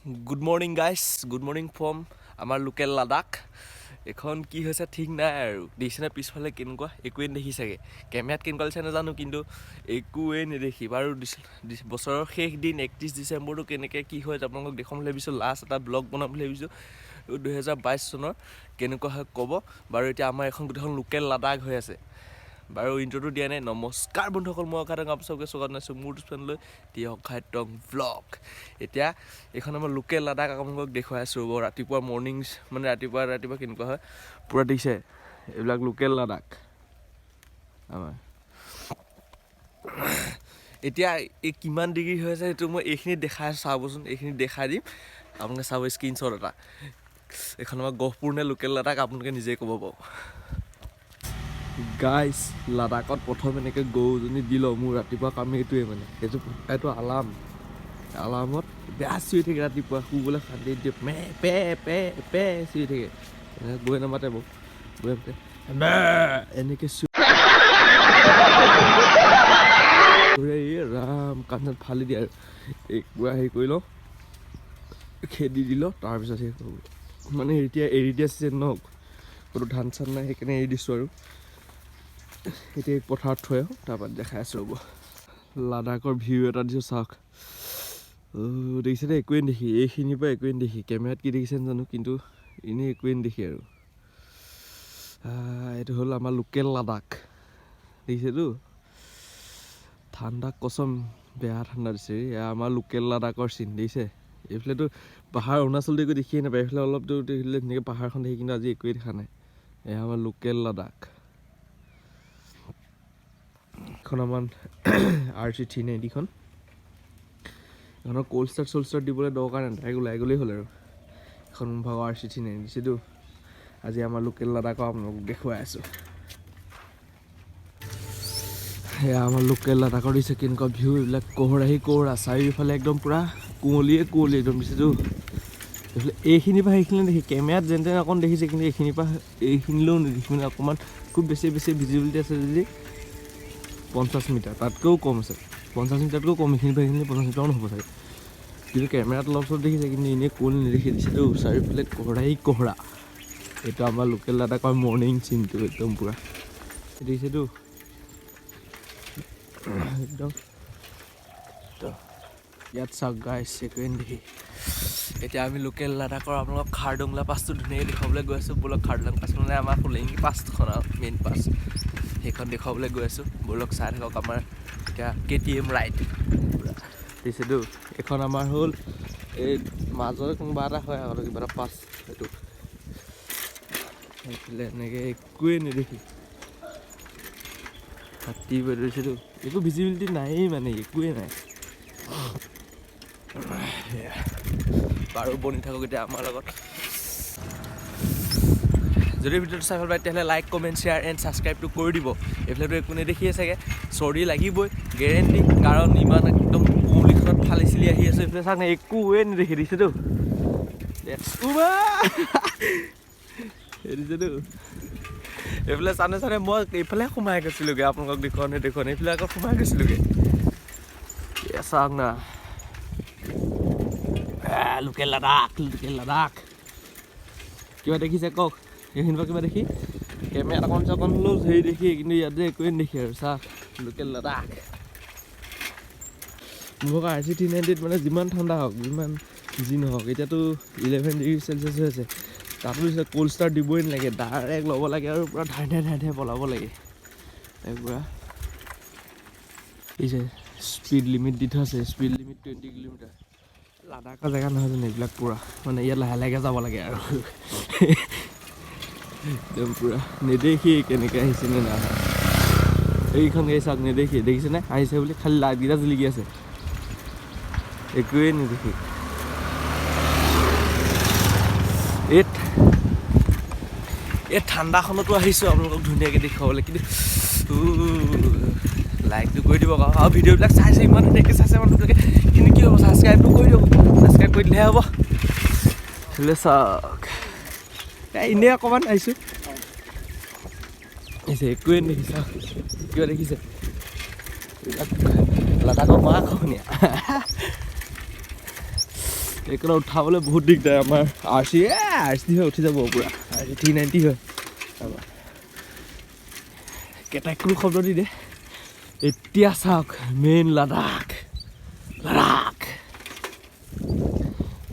Good morning guys, good morning from our local Ladakh. এখন কি হৈছে ঠিক নাই আৰু দেখিছেনে পিছফালে কেনেকুৱা একোৱে দেখিছাগে কেমেৰাত কেনেকুৱা লাগিছে নাজানো কিন্তু একোৱে নেদেখি বাৰু বছৰৰ শেষ দিন 31 ডিচেম্বৰটো কেনেকৈ কি হয় আপোনালোকক দেখাম বুলি ভাবিছোঁ লাষ্ট এটা ব্লগ বনাম বুলি ভাবিছোঁ 2022 চনৰ কেনেকুৱা হয় ক'ব বাৰু এতিয়া আমাৰ এখন গোটেইখন লোকেল লাডাখ হৈ আছে বাৰু ইন্ট্ৰোটো দিয়া নাই নমস্কাৰ বন্ধুসকল মই অঘাইটং আপোনালোকে স্বাগত জনাইছোঁ মোৰ চেনেললৈ দি অঘাইটং ভ্লগ এতিয়া এখন আমাৰ লোকেল লাডাখ আপোনালোকক দেখুৱাই আছোঁ ৰাতিপুৱা মৰ্ণিংছ মানে ৰাতিপুৱা কেনেকুৱা হয় পুৰা দেখিছে এইবিলাক লোকেল লাডাখ আমাৰ এতিয়া এই কিমান ডিগ্ৰী হৈ আছে সেইটো মই এইখিনি দেখাই চাবচোন এইখিনি দেখাই দিম আপোনালোকে চাব স্ক্ৰীনশ্বট এটা এখন আমাৰ গহপুৰ নে লোকেল লাডাখ আপোনালোকে নিজে ক'ব পাব গাইজ লাডাখত প্ৰথম এনেকৈ গৰুজনী দি লওঁ মোৰ ৰাতিপুৱা কাম এইটোৱে মানে এইটো আলামত বেয়া চিঞৰি থাকে ৰাতিপুৱা শুবলৈ শান্তি দিয়ে মে পে পে পে চিঞৰি থাকে গৈ নামাতে মোক গৈ মাতে এনেকৈ ৰাম কাণত ফালি দিয়ে আৰু একবাৰ হেৰি কৰি লওঁ খেদি দি লওঁ তাৰপিছত সেই মানে এতিয়া এৰি দিয়া চিজন ন কোনো ধান চান নাই সেইকাৰণে এৰি দিছোঁ আৰু এতিয়া পথাৰত থৈ আহোঁ তাৰপৰা দেখাই আছোঁ ৰ'ব লাডাখৰ ভিউ এটা দিছোঁ চাওক দেখিছেনে একোৱে দেখি এইখিনিৰ পৰা একোৱে দেখি কেমেৰাত কি দেখিছে জানো কিন্তু এনেই একোৱে দেখি আৰু এইটো হ'ল আমাৰ লোকেল লাডাখ দেখিছেতো ঠাণ্ডা কচম বেয়া ঠাণ্ডা দিছে এয়া আমাৰ লোকেল লাডাখৰ চিন দেখিছে এইফালেতো পাহাৰ অৰুণাচল দেখি দেখিয়ে নাপায় এইফালে অলপ দূৰ দেখিলে ধুনীয়াকৈ পাহাৰখন দেখি কিন্তু আজি একোৱে দেখা নাই এয়া আমাৰ লোকেল লাডাখ এখন আমাৰ RC390খন এখনৰ কোল্ড ষ্টাৰ্ট দিবলৈ দৰকাৰ নাই ডাইৰেক্ট ওলাই গ'লেই হ'ল আৰু এখন ভাগৰ RC390 দিছেতো আজি আমাৰ লোকেল লাডাখৰ আপোনালোকক দেখুৱাই আছোঁ সেয়া আমাৰ লোকেল লাডাখৰ দিছে কেনেকুৱা ভিউ এইবিলাক কোহৰা চাৰিওফালে একদম পূৰা কুঁৱলী একদম দিছেতো এইফালে এইখিনিৰ পৰা সেইখিনি দেখি কেমেৰাত যেন তেন অকণ দেখিছে কিন্তু এইখিনিৰ পৰা এইখিনিলৈও নেদেখি মানে অকণমান খুব বেছি ভিজিবিলিটি আছে যদি 50 মিটাৰ তাতকৈও কম আছে 50 মিটাৰতকৈও কম এইখিনি পৰা এইখিনি 50 মিটাৰো নহ'ব চাগে কিন্তু কেমেৰাত অলপ চলপ দেখিছে কিন্তু এনেই কুঁৱলী নেদেখি দিছেতো চাৰিওফালে কোহৰা এইটো আমাৰ লোকেল লাডাখৰ মৰ্ণিং চিনটো একদম পূৰা দেখিছেতো একদম ইয়াত চাওক গাইছ একোৱে দেখি এতিয়া আমি লোকেল লাডাখৰ আপোনালোকক খাৰডুংলা পাছটো ধুনীয়াকৈ দেখুৱাবলৈ গৈ আছোঁ ব'লক খাৰডুং পাছ মানে আমাৰ ফুলেঙি পাছখন আৰু মেইন পাছ সেইখন দেখুৱাবলৈ গৈ আছোঁ ব'লক চাই থাকক আমাৰ এতিয়া KTM ৰাইড দিছেতো এখন আমাৰ হ'ল এই মাজৰ কোনোবা এটা হয় আৰু কিবা এটা পাছ সেইটো সেইফালে এনেকৈ একোৱে নেদেখি হাতী ধৰিছেতো একো ভিজিবিলিটি নায়েই মানে একোৱে নাই বাৰু বনি থাকক এতিয়া আমাৰ লগত যদি ভিডিঅ'টো চাই ভাল পায় তেতিয়াহ'লে লাইক কমেণ্ট শ্বেয়াৰ এণ্ড ছাবস্ক্ৰাইবটো কৰি দিব এইফালেতো একো নেদেখিয়ে চাগে চৰ্দি লাগিবই গেৰেণ্টি কাৰণ ইমান একদম কুঁৱলীখনত ফালি চিলি আহি আছে এইফালে চাওক একোৱে নেদেখি দিছেতো দিছেতো এইফালে চানে মই এইফালে সোমাই গৈছিলোঁগৈ আপোনালোকক দেখুৱানে এইফালে আকৌ সোমাই গৈছিলোঁগৈ চাওক না লোকেল লাডাখ কিবা দেখিছে কওক এইখিনিৰ পৰা কিবা দেখি কেমেৰাত অকণ হ'লেও হেৰি দেখি কিন্তু ইয়াতে একোৱে দেখি আৰু চাওক লোকেল লাডাখ মোক RC390ত মানে যিমান ঠাণ্ডা হওক যিমান যি নহওক এতিয়াতো 11 ডিগ্ৰী চেলচিয়াছ হৈ আছে তাতো দিছে কোল্ড ষ্টাৰ্ট দিবই নালাগে ডাইৰেক্ট ল'ব লাগে আৰু পূৰা ধাই পলাব লাগে পূৰা দিছে স্পীড লিমিট দি থোৱা আছে স্পীড লিমিট 20 কিলোমিটাৰ লাডাখৰ জেগা নহয় জানো এইবিলাক পূৰা মানে ইয়াত লাহে যাব লাগে আৰু একদম পূৰা নেদেখি কেনেকৈ আহিছে নে নাই এইখন গাড়ী চাওক নেদেখি দেখিছেনে আহিছে বুলি খালি লাইটকেইটা জিলিকি আছে একোৱেই নেদেখি এই ঠাণ্ডাখনতো আহিছোঁ আপোনালোকক ধুনীয়াকৈ দেখুৱাবলৈ কিন্তু লাইকটো কৰি দিব আৰু ভিডিঅ'বিলাক চাইছে ইমান ধুনীয়াকৈ চাইছে মানুহবিলাকে কিন্তু কি হ'ব ছাবস্ক্ৰাইবটো কৰি দিব ছাবস্ক্ৰাইব কৰি দিলেহে হ'ব সেইফালে চাওক এনেই অকণমান আহিছোঁ একোৱে নেদেখি চাওক কিবা দেখিছে লাডাখৰ মাক শুনিয়া এইকণ উঠাবলৈ বহুত দিগদাৰ আমাৰ RC হৈ উঠি যাব পূৰা RC 390 হয় কেটাকু শব্দ দি দে এতিয়া চাওক মেইন লাডাখ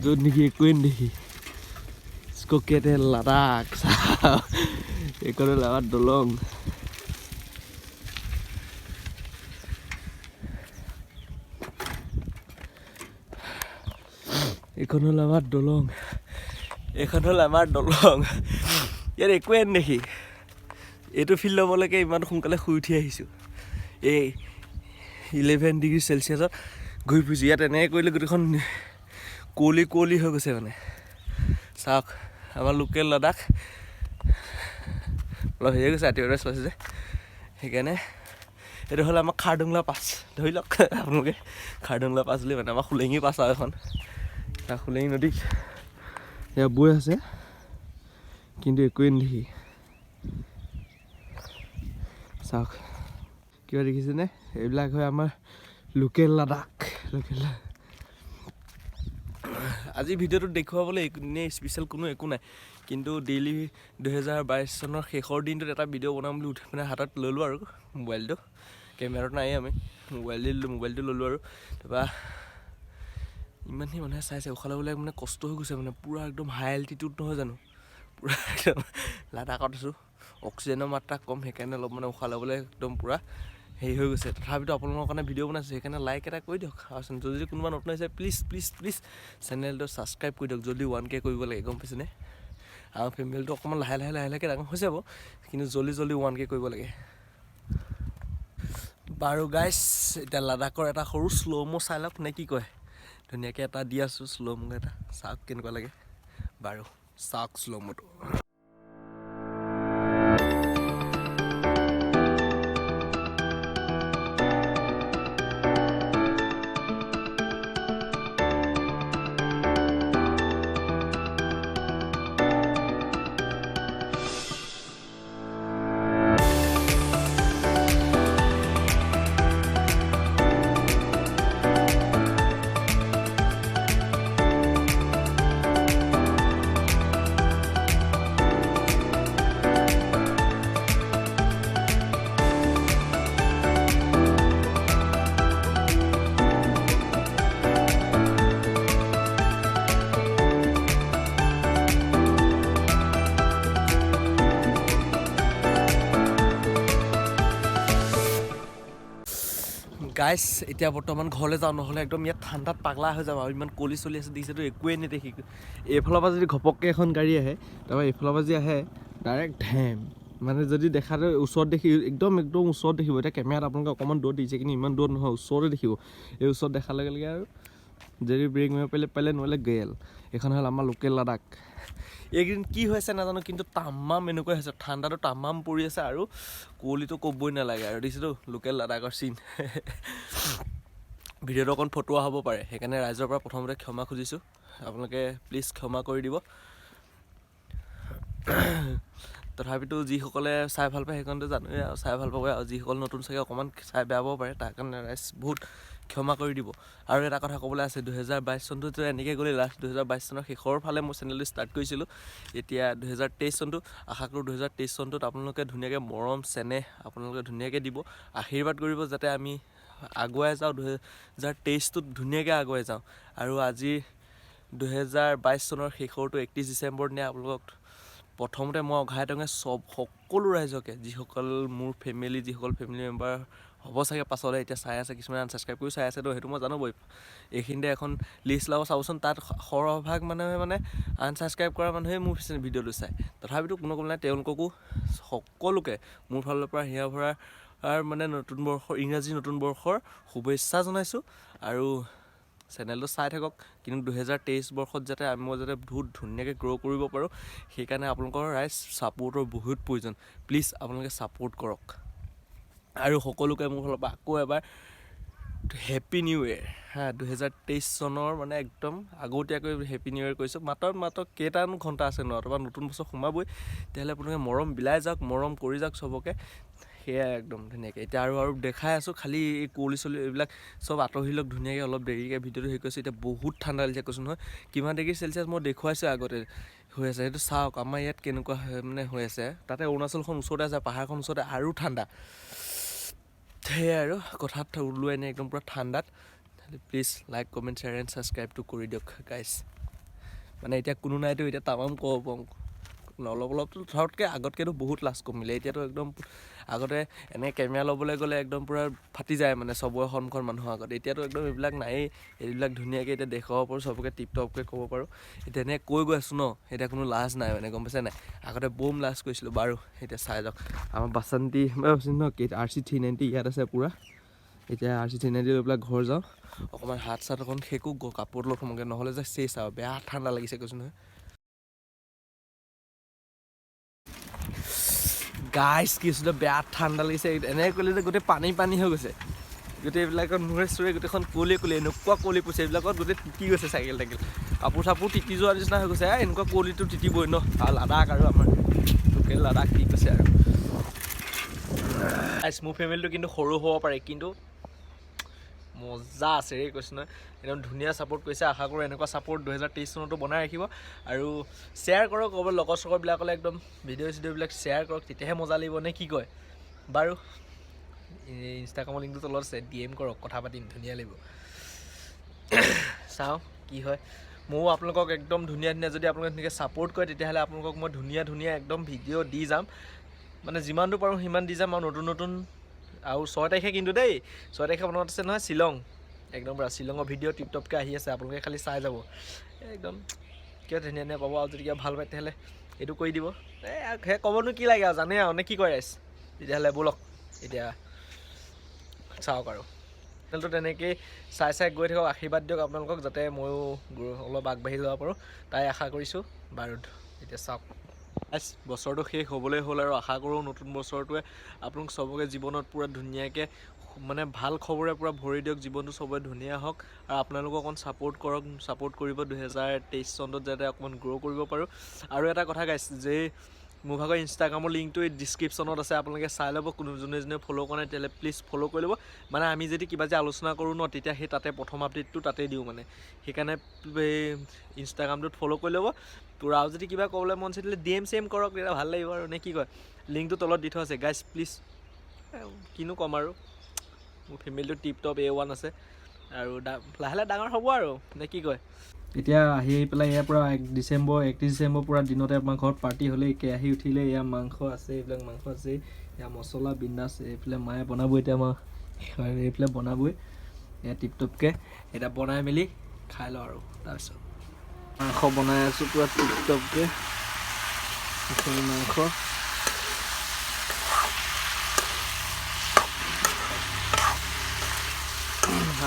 য'ত নেকি একোৱে নেদেখি इसको कहते हैं लद्दाख एक और दलंग এখন হ'ল আমাৰ দলং ইয়াত একোৱে নেদেখি এইটো ফিল ল'বলৈকে ইমান সোনকালে শুই উঠি আহিছোঁ এই 11 ডিগ্ৰী চেলচিয়াছত ঘূৰি ফুৰিছোঁ ইয়াত এনেকৈ কৰিলে গোটেইখন কুঁৱলী হৈ গৈছে মানে চাওক আমাৰ লোকেল লাডাখ অলপ হেৰি গৈছে ৰাতিপুৱা চলাইছে যে সেইকাৰণে এইটো হ'ল আমাৰ খাৰডুংলা পাছ ধৰি লওক আপোনালোকে খাৰডুংলা পাছ বুলি মানে আমাৰ খুলেঙি পাছ আৰু এখন খুলেঙি নদী এয়া বৈ আছে কিন্তু একোৱে নেদেখি চাওক কিবা দেখিছেনে এইবিলাক হয় আমাৰ লোকেল লাডাখ আজি ভিডিঅ'টোত দেখুৱাবলৈ এনেই স্পেচিয়েল কোনো একো নাই কিন্তু ডেইলি 2022 চনৰ শেষৰ দিনটোত এটা ভিডিঅ' বনাম বুলি উঠি মানে হাতত ল'লোঁ আৰু মোবাইলটো কেমেৰাটো নাই আমি মোবাইলটো ল'লোঁ আৰু তাৰপৰা ইমানখিনি মানুহে চাইছে উশাহ ল'বলৈ মানে কষ্ট হৈ গৈছে মানে পূৰা একদম হাই এল্টিটিউড নহয় জানো পূৰা একদম লাডাখত আছোঁ অক্সিজেনৰ মাত্ৰা কম সেইকাৰণে অলপ মানে উশাহ ল'বলৈ একদম পূৰা হেৰি হৈ গৈছে তথাপিতো আপোনালোকৰ কাৰণে ভিডিঅ' বনাইছোঁ সেইকাৰণে লাইক এটা কৰি দিয়ক আৰু যদি কোনোবা নতুন আহিছে প্লিজ চেনেলটো ছাবস্ক্ৰাইব কৰি দিয়ক জল্দি 1K কৰিব লাগে গম পাইছেনে আমাৰ ফেমিলিটো অকণমান লাহেকৈ ডাঙৰ হৈ যাব কিন্তু জল্দি 1K কৰিব লাগে বাৰু গাইছ এতিয়া লাডাখৰ এটা সৰু শ্ল' চাই লওক নে কি কয় ধুনীয়াকৈ এটা দি আছোঁ শ্ল' এটা চাওক কেনেকুৱা লাগে বাৰু চাওক শ্ল' গাইছ এতিয়া বৰ্তমান ঘৰলৈ যাওঁ নহ'লে একদম ইয়াত ঠাণ্ডাত পাগলা হৈ যাম আৰু ইমান কলি চলি আছে দেখিছেতো একোৱে নেদেখি এইফালৰ পৰা যদি ঘপককৈ এখন গাড়ী আহে তাৰপৰা এইফালৰ পৰা যদি আহে ডাইৰেক্ট ধেম মানে যদি দেখাটো ওচৰত দেখি একদম ওচৰত দেখিব এতিয়া কেমেৰাত আপোনালোকে অকণমান দূৰত দিছে কিন্তু ইমান দূৰত নহয় ওচৰতে দেখিব এই ওচৰত দেখাৰ লগে লগে আৰু যদি ব্ৰেক মাৰিব পাৰিলে নহ'লে গেল এইখন হ'ল আমাৰ লোকেল লাডাখ এইকেইদিন কি হৈছে নাজানো কিন্তু তামাম এনেকুৱা হৈছে ঠাণ্ডাটো তামাম পৰি আছে আৰু কুঁৱলীটো ক'বই নালাগে আৰু দেখিছেতো লোকেল লাডাখৰ চিন ভিডিঅ'টো অকণ ফটোৱা হ'ব পাৰে সেইকাৰণে ৰাইজৰ পৰা প্ৰথমতে ক্ষমা খুজিছোঁ আপোনালোকে প্লিজ ক্ষমা কৰি দিব তথাপিতো যিসকলে চাই ভাল পায় সেইকাৰণে জানোৱে আৰু চাই ভাল পাব আৰু যিসকল নতুন চাগে অকণমান চাই বেয়া পাব পাৰে তাৰ কাৰণে ৰাইজ বহুত ক্ষমা কৰি দিব আৰু এটা কথা ক'বলৈ আছে 2022 চনটো এনেকৈ গ'লে লাষ্ট 2022 চনৰ শেষৰ ফালে মই চেনেলটো ষ্টাৰ্ট কৰিছিলোঁ এতিয়া 2023 চনটো আশা কৰোঁ 2023 চনটোত আপোনালোকে ধুনীয়াকৈ মৰম চেনেহ আপোনালোকে ধুনীয়াকৈ দিব আশীৰ্বাদ কৰিব যাতে আমি আগুৱাই যাওঁ 2023টোত ধুনীয়াকৈ আগুৱাই যাওঁ আৰু আজি 2022 চনৰ শেষৰটো 31 ডিচেম্বৰ দিনা আপোনালোকক প্ৰথমতে মই অঘাইটঙে সকলো ৰাইজকে যিসকল মোৰ যিসকল ফেমিলি মেম্বাৰ হ'ব চাগে পাছলৈ এতিয়া চাই আছে কিছুমানে আনছাবস্ক্ৰাইব কৰি চাই আছে তো সেইটো মই জানোবই এইখিনিতে এখন লিষ্ট লাব চাবচোন তাত সৰহভাগ মানুহে মানে আনছাবস্ক্ৰাইব কৰা মানুহে মোৰ ভিডিঅ'টো চায় তথাপিতো কোনো নাই তেওঁলোককো সকলোকে মোৰ ফালৰ পৰা হিয়া ভৰাৰ মানে ইংৰাজী নতুন বৰ্ষৰ শুভেচ্ছা জনাইছোঁ আৰু চেনেলটো চাই থাকক কিন্তু 2023 বৰ্ষত যাতে মই যাতে বহুত ধুনীয়াকৈ গ্ৰ' কৰিব পাৰোঁ সেইকাৰণে আপোনালোকৰ ৰাইজ ছাপোৰ্টৰ বহুত প্ৰয়োজন প্লিজ আপোনালোকে ছাপোৰ্ট কৰক আৰু সকলোকে মোৰ ফালৰ পৰা আকৌ এবাৰ হেপী নিউ ইয়েৰ 2023 চনৰ মানে একদম আগতীয়াকৈ হেপী নিউ ইয়েৰ কৈছোঁ মাত্ৰ কেইটানো ঘণ্টা আছে ন তাৰপৰা নতুন বছৰ সোমাবই তেতিয়াহ'লে আপোনালোকে মৰম বিলাই যাওক মৰম কৰি যাওক চবকে সেয়াই একদম ধুনীয়াকৈ এতিয়া আৰু দেখাই আছোঁ খালি এই কুঁৱলী চলি এইবিলাক চব আঁতৰি লওক ধুনীয়াকৈ অলপ দেৰিকৈ ভিডিঅ'টো হেৰি কৰিছোঁ এতিয়া বহুত ঠাণ্ডা লাগিছে কৈছোঁ নহয় কিমান ডিগ্ৰী চেলচিয়াছ মই দেখুৱাইছোঁ আগতে হৈ আছে সেইটো চাওক আমাৰ ইয়াত কেনেকুৱা মানে হৈ আছে তাতে অৰুণাচলখন ওচৰতে আছে পাহাৰখন ওচৰতে আৰু ঠাণ্ডা সেয়াই আৰু কথাত ওলোৱাই নাই একদম পূৰা ঠাণ্ডাত please like comment share and ছাবস্ক্ৰাইবটো কৰি দিয়ক গাইজ মানে এতিয়া কোনো নাইতো এতিয়া তামাম ক'ব পাৰোঁ অলপতো ধৰতকৈ আগতকৈতো বহুত লাজ কমিলে এতিয়াতো একদম আগতে এনে কেমেৰা ল'বলৈ গ'লে একদম পূৰা ফাটি যায় মানে চবৰে সন্মুখত মানুহৰ আগত এতিয়াতো একদম এইবিলাক নায়েই এইবিলাক ধুনীয়াকৈ এতিয়া দেখাব পাৰোঁ চবকে টিপটপকৈ ক'ব পাৰোঁ এতিয়া এনেকৈ কৈ গৈ আছোঁ ন এতিয়া কোনো লাজ নাই মানে গম পাইছে নাই আগতে বম লাজ কৰিছিলোঁ বাৰু এতিয়া চাই যাওক আমাৰ বাসন্তী ন RC390 ইয়াত আছে পূৰা এতিয়া RC390 লৈ পেলাই ঘৰ যাওঁ অকণমান হাত চাত অকণ সেকো কাপোৰ লৈ সোমগৈ নহ'লে যে চেচ আৰু বেয়া ঠাণ্ডা লাগিছে কৈছোঁ নহয় গাইজ কি হৈছিলে বেয়া ঠাণ্ডা লাগিছে এনেকৈ কৰিলে যে গোটেই পানী হৈ গৈছে গোটেই এইবিলাকত মূৰে চুৰে গোটেইখন কুঁৱলী এনেকুৱা কুঁৱলী পৰিছে এইবিলাকত গোটেই তিতি গৈছে চাইকেল কাপোৰ চাপোৰ তিতি যোৱাৰ নিচিনা হৈ গৈছে এনেকুৱা কুঁৱলীটো তিতিবই ন আৰু লাডাখ আৰু আমাৰ লোকেল লাডাখ কি কৈছে আৰু মোৰ ফেমিলিটো কিন্তু সৰু হ'ব পাৰে কিন্তু মজা আছে ৰে কৈছোঁ নহয় একদম ধুনীয়া ছাপোৰ্ট কৰিছে আশা কৰোঁ এনেকুৱা ছাপোৰ্ট 2023 চনতো বনাই ৰাখিব আৰু শ্বেয়াৰ কৰক ক'ৰবাত লগৰ চগৰবিলাকলৈ একদম ভিডিঅ'বিলাক শ্বেয়াৰ কৰক তেতিয়াহে মজা লাগিব নে কি কয় বাৰু ইনষ্টাগ্ৰামৰ লিংকটো তলত আছে DM কৰক কথা পাতিম ধুনীয়া লাগিব চাওঁ কি হয় ময়ো আপোনালোকক একদম ধুনীয়া যদি আপোনালোকে তেনেকৈ ছাপোৰ্ট কৰে তেতিয়াহ'লে আপোনালোকক মই ধুনীয়া একদম ভিডিঅ' দি যাম মানে যিমানটো পাৰোঁ সিমান দি যাম আৰু নতুন আৰু 6 তাৰিখে কিন্তু দেই 6 তাৰিখে মনত আছে নহয় শ্বিলং একদম পূৰা শ্বিলঙৰ ভিডিঅ' টিপটপকৈ আহি আছে আপোনালোকে খালি চাই যাব একদম কিয় ধুনীয়া পাব আৰু যদি কিবা ভাল পায় তেতিয়াহ'লে এইটো কৰি দিব সেই ক'বনো কি লাগে আৰু জানেই আৰু নে কি কৰে ৰাইজ তেতিয়াহ'লে ব'লক এতিয়া চাওক আৰু চেনেলটো তেনেকৈয়ে চাই গৈ থাকক আশীৰ্বাদ দিয়ক আপোনালোকক যাতে ময়ো অলপ আগবাঢ়ি যাব পাৰোঁ তাই আশা কৰিছোঁ বাৰু এতিয়া চাওক বছৰটো শেষ হ'বলৈ হ'ল আৰু আশা কৰোঁ নতুন বছৰটোৱে আপোনালোক চবকে জীৱনত পূৰা ধুনীয়াকৈ মানে ভাল খবৰে পূৰা ভৰি দিয়ক জীৱনটো চবৰে ধুনীয়া হওক আৰু আপোনালোকক অকণ ছাপোৰ্ট কৰিব 2023 চনটোত যাতে অকণমান গ্ৰ' কৰিব পাৰোঁ আৰু এটা কথা গাইছে যে মোৰ ভাগৰ ইনষ্টাগ্ৰামৰ লিংকটো এই ডিছক্ৰিপশ্যনত আছে আপোনালোকে চাই ল'ব কোনো যোনে ফ'ল' কৰা নাই তেতিয়াহ'লে প্লিজ ফ'ল' কৰি ল'ব মানে আমি যদি কিবা যে আলোচনা কৰোঁ ন তেতিয়া সেই তাতে প্ৰথম আপডেটটো তাতে দিওঁ মানে সেইকাৰণে ইনষ্টাগ্ৰামটোত ফ'ল' কৰি ল'ব তোৰ আৰু যদি কিবা ক'বলৈ মন আছে তেতিয়াহ'লে DM কৰক তেতিয়া ভাল লাগিব আৰু নে কি কয় লিংকটো তলত দি থোৱা আছে গাইজ প্লিজ কিনো ক'ম আৰু মোৰ ফেমিলিটো টিপটপ A1 আছে আৰু লাহে ডাঙৰ হ'ব আৰু নে কি কয় এতিয়া আহি পেলাই ইয়াৰ পৰা 31 ডিচেম্বৰ পূৰা দিনতে আমাৰ ঘৰত পাৰ্টি হ'লে কেৰাহী উঠিলে এয়া মাংস আছে এইবিলাক মাংস আছে এয়া মছলা বিন্দাছ এইফালে মায়ে বনাব এতিয়া এইফালে বনাবই এয়া টিপটপকৈ এতিয়া বনাই মেলি খাই লওঁ আৰু তাৰপিছত মাংস বনাই আছোঁ পূৰা টিপটপকৈ মাংস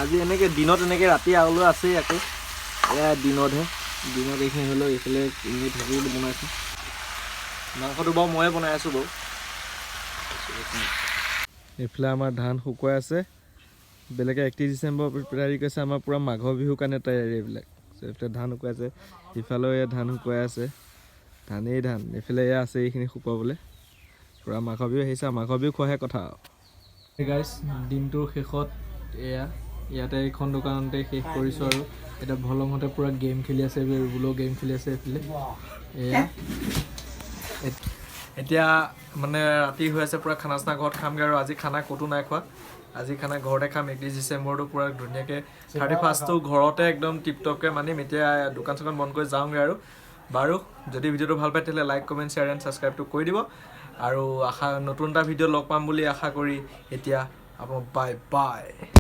আজি এনেকৈ দিনত এনেকৈ ৰাতি আউলৈ আছেই আকৌ এয়া দিনত এইখিনি হ'লেও এইফালে এনেই থাকি বনাইছোঁ মাংসটো বাৰু ময়ে বনাই আছোঁ বাৰু এইফালে আমাৰ ধান শুকুৱাই আছে বেলেগে 31 ডিচেম্বৰ তৈয়াৰী কৰিছে আমাৰ পূৰা মাঘৰ বিহুৰ কাৰণে তৈয়াৰী এইবিলাক এইফালে ধান শুকুৱাই আছে ইফালেও এয়া ধান শুকুৱাই আছে ধানেই ধান এইফালে এয়া আছে এইখিনি শুকুৱাবলৈ পূৰা মাঘৰ বিহু আহিছে মাঘৰ বিহু খোৱাহে কথা আৰু গাইজ দিনটোৰ শেষত ইয়াতে এইখন দোকানতে শেষ কৰিছোঁ আৰু এতিয়া ভলংহঁতে পূৰা গেম খেলি আছে ৰুবুলো গেম খেলি আছে এইফালে এয়া এতিয়া মানে ৰাতি হৈ আছে পূৰা খানা চানা ঘৰত খামগৈ আৰু আজি খানা ক'তো নাই খোৱা আজি খানা ঘৰতে খাম 31 ডিচেম্বৰটো পূৰা ধুনীয়াকৈ 31টো ঘৰতে একদম টিপটপকৈ মানিম এতিয়া দোকান চোকান বন্ধ কৰি যাওঁগৈ আৰু বাৰু যদি ভিডিঅ'টো ভাল পায় তেতিয়াহ'লে লাইক কমেণ্ট শ্বেয়াৰ এণ্ড ছাবস্ক্ৰাইবটো কৰি দিব আৰু নতুন এটা ভিডিঅ' লগ পাম বুলি আশা কৰি এতিয়া আপোনাক বাই